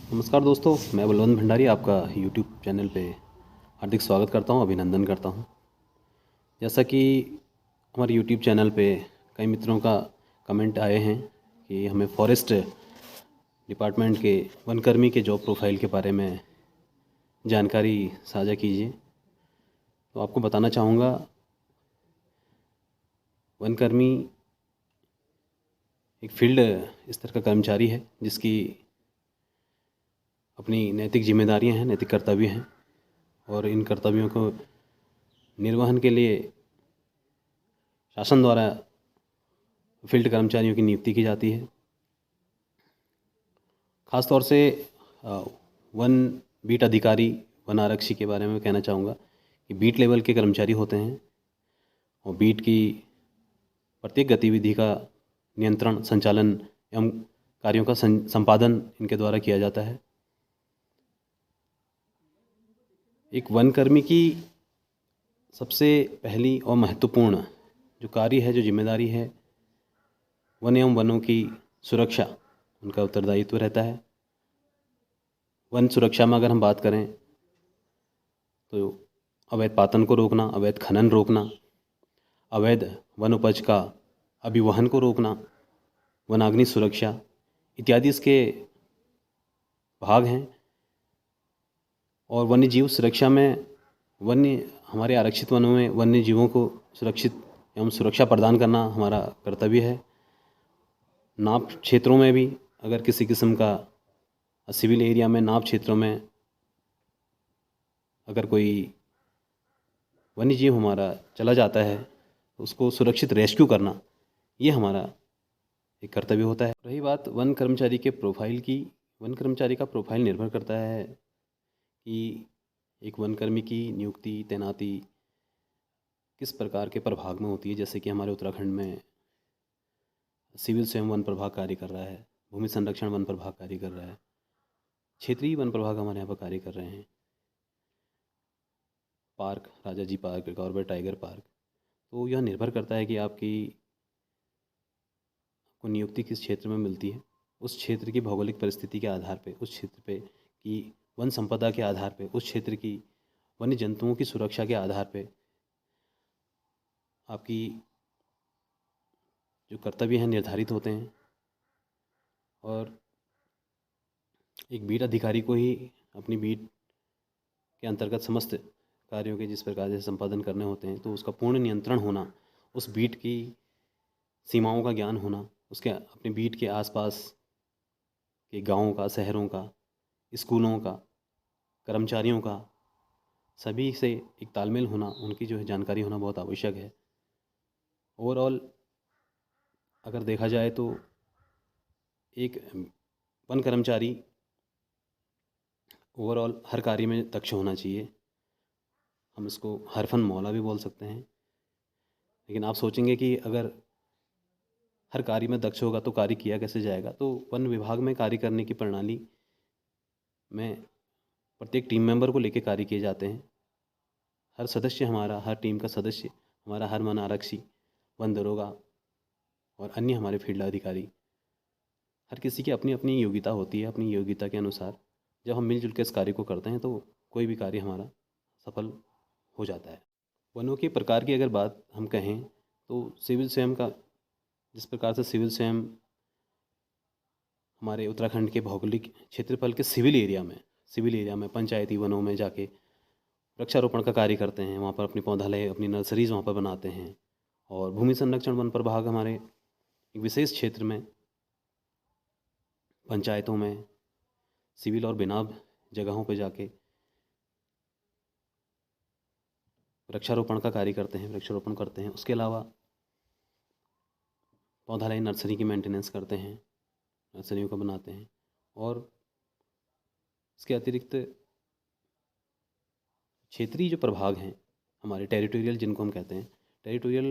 नमस्कार दोस्तों, मैं बलवंत भंडारी आपका यूट्यूब चैनल पे हार्दिक स्वागत करता हूँ, अभिनंदन करता हूँ। जैसा कि हमारे यूट्यूब चैनल पे कई मित्रों का कमेंट आए हैं कि हमें फॉरेस्ट डिपार्टमेंट के वनकर्मी के जॉब प्रोफाइल के बारे में जानकारी साझा कीजिए। तो आपको बताना चाहूँगा, वनकर्मी एक फील्ड स्तर का कर्मचारी है जिसकी अपनी नैतिक जिम्मेदारियाँ हैं, नैतिक कर्तव्य हैं और इन कर्तव्यों को निर्वहन के लिए शासन द्वारा फील्ड कर्मचारियों की नियुक्ति की जाती है। ख़ास तौर से वन बीट अधिकारी, वन आरक्षी के बारे में कहना चाहूँगा कि बीट लेवल के कर्मचारी होते हैं और बीट की प्रत्येक गतिविधि का नियंत्रण, संचालन एवं कार्यों का संपादन इनके द्वारा किया जाता है। एक वनकर्मी की सबसे पहली और महत्वपूर्ण जो कार्य है, जो जिम्मेदारी है, वन एवं वनों की सुरक्षा, उनका उत्तरदायित्व रहता है। वन सुरक्षा में अगर हम बात करें तो अवैध पातन को रोकना, अवैध खनन रोकना, अवैध वन उपज का अभिवहन को रोकना, वनाग्नि सुरक्षा इत्यादि इसके भाग हैं। और वन्य जीव सुरक्षा में हमारे आरक्षित वनों में वन्य जीवों को सुरक्षित एवं सुरक्षा प्रदान करना हमारा कर्तव्य है। नाप क्षेत्रों में भी अगर किसी किस्म का सिविल एरिया में, नाप क्षेत्रों में अगर कोई वन्य जीव हमारा चला जाता है तो उसको सुरक्षित रेस्क्यू करना, ये हमारा एक कर्तव्य होता है। रही बात वन कर्मचारी के प्रोफाइल की, वन कर्मचारी का प्रोफाइल निर्भर करता है कि एक वनकर्मी की नियुक्ति, तैनाती किस प्रकार के प्रभाग में होती है। जैसे कि हमारे उत्तराखंड में सिविल स्वयं वन प्रभाग कार्य कर रहा है, भूमि संरक्षण वन प्रभाग कार्य कर रहा है, क्षेत्रीय वन प्रभाग हमारे यहाँ पर कार्य कर रहे हैं, पार्क, राजा जी पार्क, गौरव टाइगर पार्क। तो यह निर्भर करता है कि आपकी को नियुक्ति किस क्षेत्र में मिलती है। उस क्षेत्र की भौगोलिक परिस्थिति के आधार पे, उस क्षेत्र पे की वन संपदा के आधार पे, उस क्षेत्र की वन्य जंतुओं की सुरक्षा के आधार पे आपकी जो कर्तव्य हैं निर्धारित होते हैं। और एक बीट अधिकारी को ही अपनी बीट के अंतर्गत समस्त कार्यों के जिस प्रकार से संपादन करने होते हैं, तो उसका पूर्ण नियंत्रण होना, उस बीट की सीमाओं का ज्ञान होना, उसके अपने बीट के आसपास के गाँवों का, शहरों का, स्कूलों का, कर्मचारियों का, सभी से एक तालमेल होना, उनकी जो है जानकारी होना बहुत आवश्यक है। ओवरऑल अगर देखा जाए तो एक वन कर्मचारी ओवरऑल हर कार्य में दक्ष होना चाहिए। हम इसको हरफन मौला भी बोल सकते हैं। लेकिन आप सोचेंगे कि अगर हर कार्य में दक्ष होगा तो कार्य किया कैसे जाएगा। तो वन विभाग में कार्य करने की प्रणाली में प्रत्येक टीम मेंबर को लेकर कार्य किए जाते हैं। हर सदस्य हमारा, हर टीम का सदस्य हमारा, हर वन आरक्षी, वन दरोगा और अन्य हमारे फील्ड अधिकारी, हर किसी की अपनी अपनी योग्यता होती है। अपनी योग्यता के अनुसार जब हम मिलजुल के इस कार्य को करते हैं तो कोई भी कार्य हमारा सफल हो जाता है। वनों के प्रकार की अगर बात हम कहें तो सिविल स्वयं का, जिस प्रकार से सिविल स्वयं हमारे उत्तराखंड के भौगोलिक क्षेत्रफल के सिविल एरिया में पंचायती वनों में जाके वृक्षारोपण का कार्य करते हैं। वहाँ पर अपनी पौधालय, अपनी नर्सरीज वहाँ पर बनाते हैं। और भूमि संरक्षण वन प्रभाग हमारे एक विशेष क्षेत्र में, पंचायतों में, सिविल और बेनाब जगहों पर जाके वृक्षारोपण का कार्य करते हैं, वृक्षारोपण करते हैं। उसके अलावा पौधालय, नर्सरी की मेंटेनेंस करते हैं, नर्सरियों को बनाते हैं। और इसके अतिरिक्त क्षेत्रीय जो प्रभाग हैं हमारे, टेरिटोरियल जिनको हम कहते हैं, टेरिटोरियल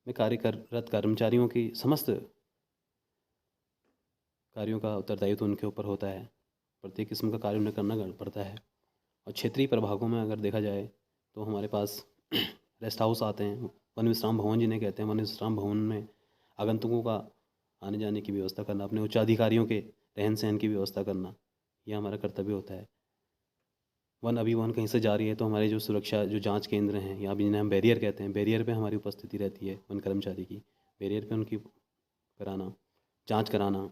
में कार्यरत कर्मचारियों की समस्त कार्यों का उत्तरदायित्व उनके ऊपर होता है। प्रत्येक किस्म का कार्य उन्हें करना पड़ता है। और क्षेत्रीय प्रभागों में अगर देखा जाए तो हमारे पास रेस्ट हाउस आते हैं, वन विश्राम भवन जिन्हें कहते हैं। वन विश्राम भवन में आगंतुकों का आने जाने की व्यवस्था करना, अपने उच्चाधिकारियों के रहन सहन की व्यवस्था करना, यह हमारा कर्तव्य होता है। वन अभियान कहीं से जा रही है तो हमारे जो सुरक्षा जो जांच केंद्र हैं या जिन्हें हम बैरियर कहते हैं, बैरियर पे हमारी उपस्थिति रहती है वन कर्मचारी की। बैरियर पे उनकी कराना, जांच कराना,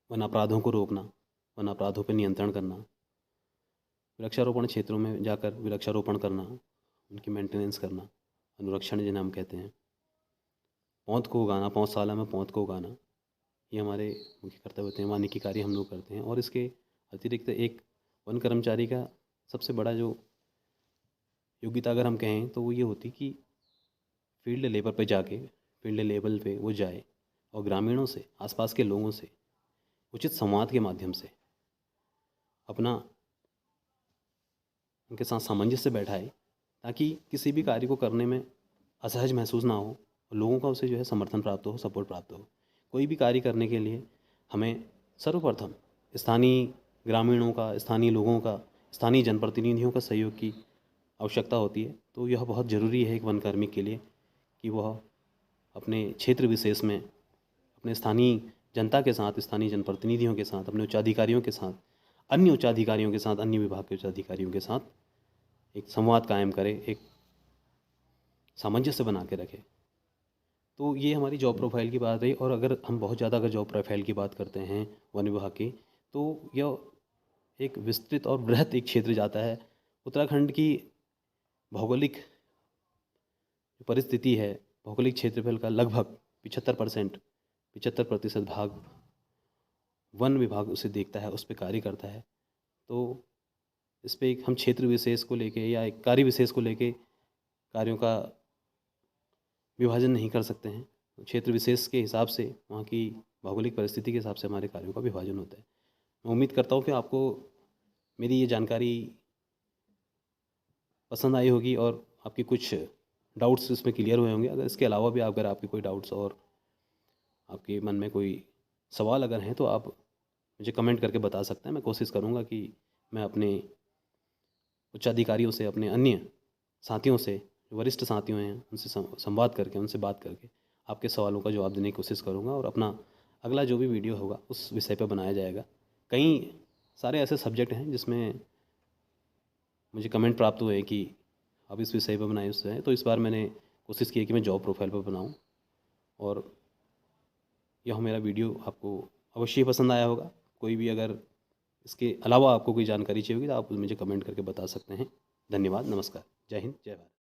वन अपराधों को रोकना, वन अपराधों पर नियंत्रण करना, वृक्षारोपण क्षेत्रों में जाकर वृक्षारोपण करना, उनकी मेंटेनेंस करना, अनुरक्षण जिन्हें हम कहते हैं, पौध को उगाना, पौधशाला में पौध को उगाना, ये हमारे मुख्य कर्तव्य होते हैं, वानिकी कार्य हम लोग करते हैं। और इसके अतिरिक्त एक वन कर्मचारी का सबसे बड़ा जो योग्यता अगर हम कहें तो वो ये होती कि फील्ड लेवल पे जाके, फील्ड लेवल पे वो जाए और ग्रामीणों से, आसपास के लोगों से उचित संवाद के माध्यम से अपना उनके साथ सामंजस्य बैठाए, ताकि किसी भी कार्य को करने में असहज महसूस ना हो और लोगों का उसे जो है समर्थन प्राप्त हो, सपोर्ट प्राप्त हो। कोई भी कार्य करने के लिए हमें सर्वप्रथम स्थानीय ग्रामीणों का, स्थानीय लोगों का, स्थानीय जनप्रतिनिधियों का सहयोग की आवश्यकता होती है। तो यह बहुत ज़रूरी है एक वनकर्मी के लिए कि वह अपने क्षेत्र विशेष में अपने स्थानीय जनता के साथ, स्थानीय जनप्रतिनिधियों के साथ, अपने उच्चाधिकारियों के साथ, अन्य उच्चाधिकारियों के साथ, अन्य विभाग के उच्चाधिकारियों के साथ एक संवाद कायम करे, एक सामंजस्य बना के रखे। तो ये हमारी जॉब प्रोफाइल की बात रही। और अगर हम बहुत ज़्यादा अगर जॉब प्रोफाइल की बात करते हैं वन विभाग की, तो यह एक विस्तृत और बृहत एक क्षेत्र जाता है। उत्तराखंड की भौगोलिक परिस्थिति है, भौगोलिक क्षेत्रफल का लगभग 75% भाग वन विभाग उसे देखता है, उस पर कार्य करता है। तो इस पर एक हम क्षेत्र विशेष को लेके या एक कार्य विशेष को लेके कार्यों का विभाजन नहीं कर सकते हैं। क्षेत्र विशेष के हिसाब से, वहाँ की भौगोलिक परिस्थिति के हिसाब से हमारे कार्यों का विभाजन होता है। मैं उम्मीद करता हूँ कि आपको मेरी ये जानकारी पसंद आई होगी और आपकी कुछ डाउट्स इसमें क्लियर हुए होंगे। अगर इसके अलावा भी अगर आपके कोई डाउट्स और आपके मन में कोई सवाल अगर हैं तो आप मुझे कमेंट करके बता सकते हैं। मैं कोशिश करूँगा कि मैं अपने उच्चाधिकारियों से, अपने अन्य साथियों से, वरिष्ठ साथियों हैं, उनसे संवाद करके, उनसे बात करके आपके सवालों का जवाब देने की कोशिश करूँगा। और अपना अगला जो भी वीडियो होगा उस विषय पर बनाया जाएगा। कई सारे ऐसे सब्जेक्ट हैं जिसमें मुझे कमेंट प्राप्त हुए कि आप इस विषय पर बनाए, उससे तो इस बार मैंने कोशिश की है कि मैं जॉब प्रोफाइल पर बनाऊँ। और यह मेरा वीडियो आपको अवश्य पसंद आया होगा। कोई भी अगर इसके अलावा आपको कोई जानकारी चाहिए होगी तो आप मुझे कमेंट करके बता सकते हैं। धन्यवाद, नमस्कार, जय हिंद, जय भारत।